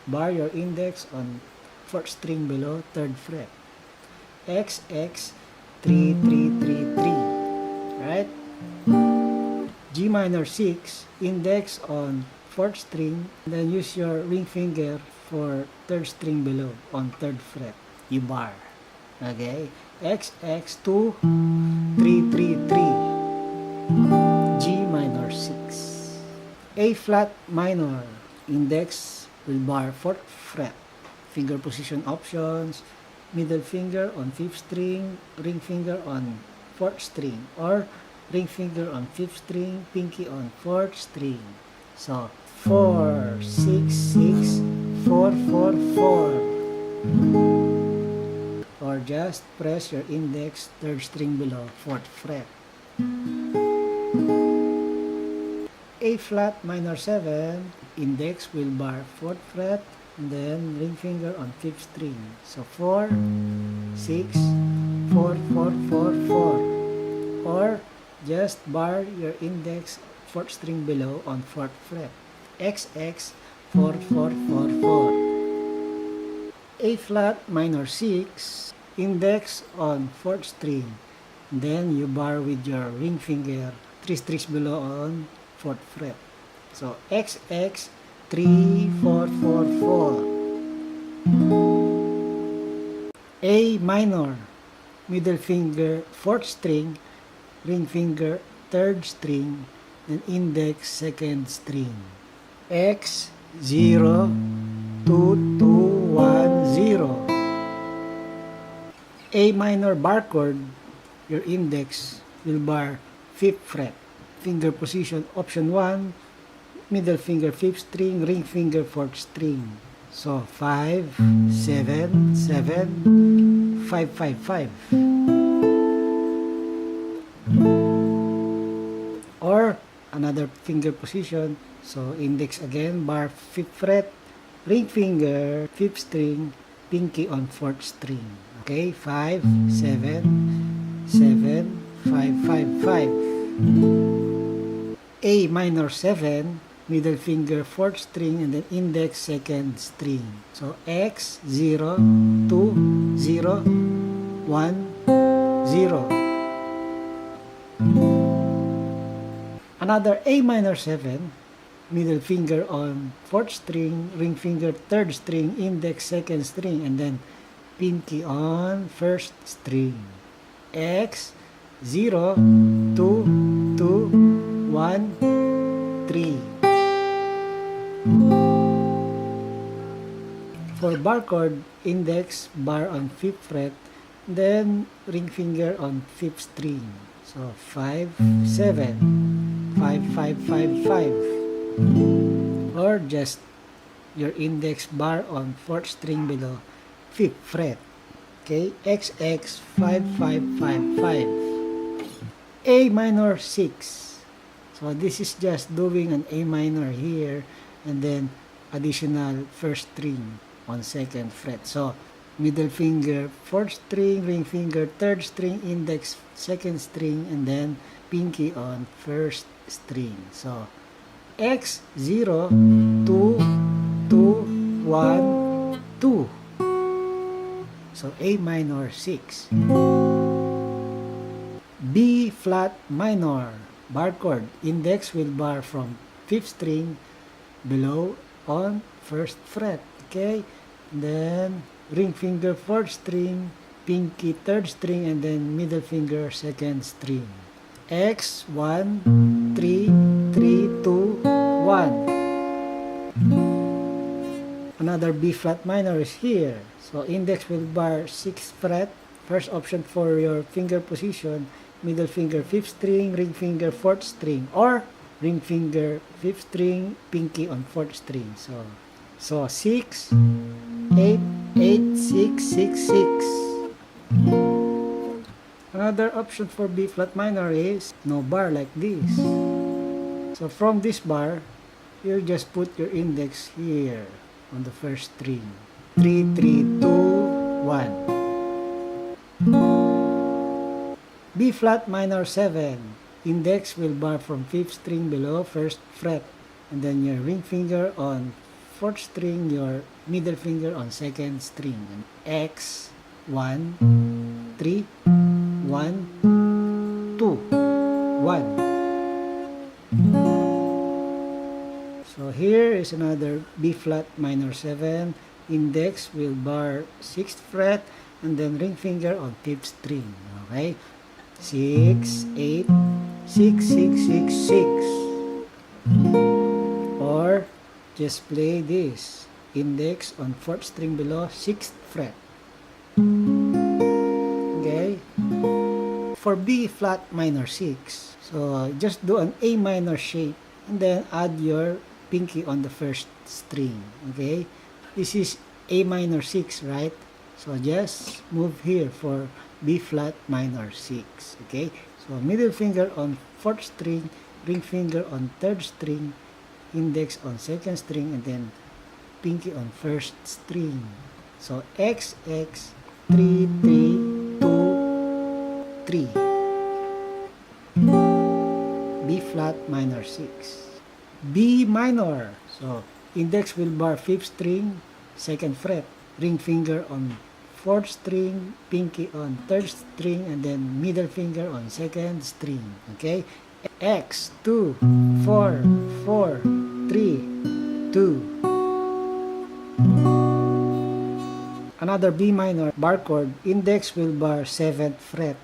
S1: bar your index on 4th string below 3rd fret. X, X, 3, 3, 3, 3. Right? G minor 6, index on 4th string, then use your ring finger for 3rd string below on 3rd fret. You bar. Okay? X, X, 2, 3, 3, 3. G minor 6. A flat minor. Index will bar 4th fret. Finger position options. Middle finger on 5th string. Ring finger on 4th string. Or ring finger on 5th string. Pinky on 4th string. So, 4, 6, 6, 4, 4, 4. Or just press your index 3rd string below 4th fret. A flat minor 7, index will bar 4th fret, and then ring finger on 5th string. So 4, 6, 4, 4, 4, 4. Or just bar your index 4th string below on 4th fret. X, X, 4, 4, 4, 4. A flat minor 6, index on 4th string. Then you bar with your ring finger 3 strings below on 4th fret. So XX 3 4 4 4. A minor, middle finger 4th string, ring finger 3rd string, and index 2nd string. X 0 2 2 1 0. A minor bar chord, your index will bar 5th fret. Finger position option 1, middle finger 5th string, ring finger 4th string. So 5 7 7 5 5 5. Or another finger position, so index again, bar 5th fret, ring finger 5th string, pinky on 4th string. Okay, 5 7 7 5 5 5. A minor 7, middle finger 4th string, and then index 2nd string. So X 0 2 0 1 0. Another A minor 7, middle finger on 4th string, ring finger 3rd string, index 2nd string, and then pinky on 1st string. X 0 2 2 1 3. For bar chord, index bar on 5th fret, then ring finger on 5th string. So 5 7 5 5 5 5. Or just your index bar on 4th string below 5th fret. Okay, XX 5 5 5 5. A minor 6. So this is just doing an A minor here and then additional 1st string on 2nd fret. So middle finger 4th string, ring finger 3rd string, index 2nd string, and then pinky on 1st string. So X 0 2 2 1 2. So A minor 6. B flat minor bar chord, index will bar from 5th string below on 1st fret. Okay, and then ring finger 4th string, pinky 3rd string, and then middle finger 2nd string. X 1 3 3 2 1. Another B flat minor is here. So index will bar 6th fret. First option for your finger position, middle finger 5th string, ring finger 4th string, or ring finger 5th string, pinky on 4th string. So 6 8 8 6 6 6. Another option for B flat minor is no bar like this. So from this bar, you just put your index here on the 1st string. 3 3 2 1. B flat minor 7. Index will bar from 5th string below 1st fret, and then your ring finger on 4th string, your middle finger on 2nd string. And X 1 3 1 2 1. So here is another B flat minor 7. Index will bar 6th fret, and then ring finger on 5th string. Okay, 6 8 6 6 6 6. Or just play this, index on 4th string below 6th fret. Okay, for B flat minor 6, so just do an A minor shape and then add your pinky on the 1st string. Okay, this is A minor 6, right? So just move here for B flat minor 6. Okay, so middle finger on 4th string, ring finger on 3rd string, index on 2nd string, and then pinky on 1st string. So XX 3 3 2 3. B flat minor 6. B minor. So index will bar 5th string, 2nd fret. ring finger on fourth string, pinky on third string, and then middle finger on second string. Okay? X, 2, 4, 4, 3, 2. Another B minor bar chord, index will bar 7th fret.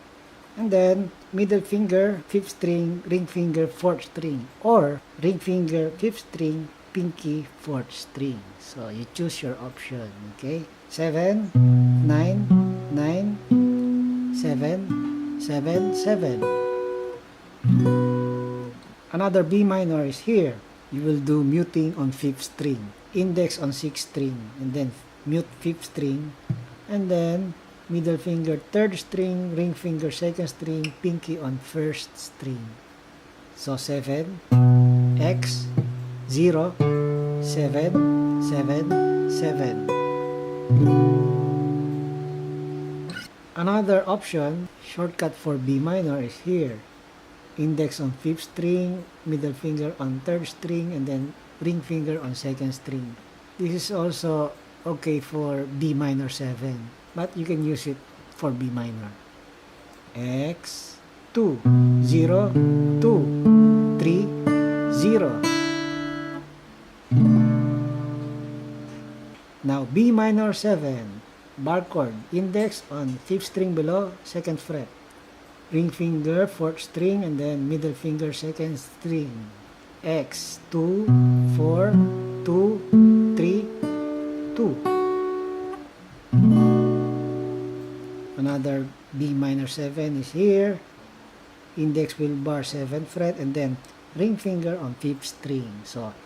S1: And then, middle finger, 5th string, ring finger, 4th string. Or, ring finger, 5th string, pinky, 4th string. So, you choose your option. Okay? 7, 9, 9, 7, 7, 7. Another B minor is here. You will do muting on 5th string, index on 6th string, and then mute 5th string, and then middle finger 3rd string, ring finger 2nd string, pinky on 1st string. So 7, X, 0, 7, 7, 7. Another option, shortcut for B minor is here. Index on 5th string, middle finger on 3rd string, and then ring finger on 2nd string. This is also okay for B minor 7, but you can use it for B minor. X, 2, 0, 2, 3, 0. Now B minor 7, bar chord, index on 5th string below, 2nd fret. Ring finger, 4th string, and then middle finger, 2nd string. X, 2, 4, 2, 3, 2. Another B minor 7 is here. Index will bar 7th fret, and then ring finger on 5th string. So,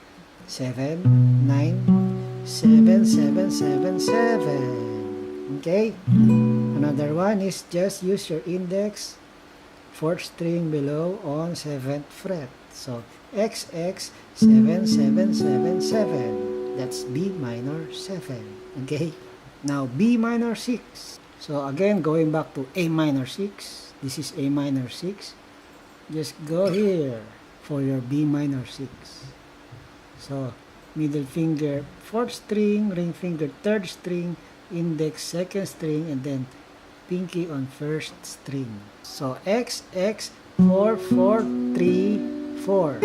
S1: 7, 9, 7, 7, 7, 7. Okay? Another one is just use your index, 4th string below on 7th fret. So, XX 7, 7, 7, 7. That's B minor 7. Okay? Now, B minor 6. So, again, going back to A minor 6. This is A minor 6. Just go here for your B minor 6. So, middle finger 4th string, ring finger 3rd string, index 2nd string, and then pinky on 1st string. So, XX 4, 4, 3, 4.